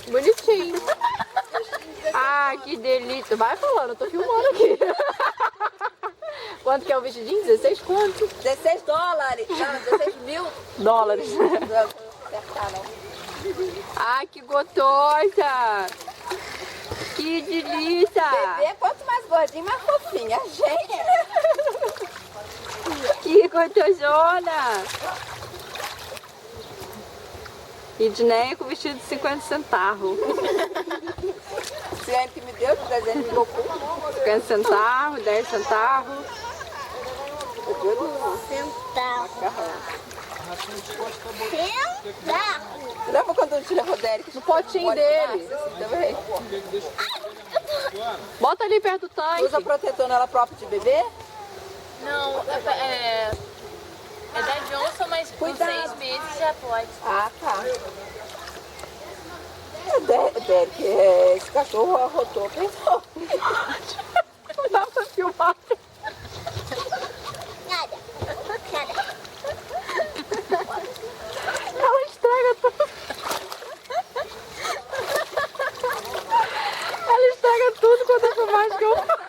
Bonitinho. Ah, que delícia. Vai falando, eu tô filmando aqui. Quanto que é o vestidinho? 16 quanto? $16. Não, 16 mil dólares. Ai, que gostosa. Que delícia. Bebê, quanto mais gordinho, mais fofinha. Gente. Que gostosona. Idneia com vestido de 50 centavos. Se é que me deu de presente, me deu 50 centavos, 10 centavos. Centavo. Lembra quando eu te levou o Derek? No potinho dele. Também. Bota ali perto do tanque. Usa protetor nela própria de bebê? Não, é da Johnson, mas com Cuidado. 6 meses já pode. Ah, tá. Derek, esse cachorro arrotou, pensou. Não dá pra filmar. Nada. Ela estraga tudo. Ela estraga tudo quando eu filmagem que eu faço.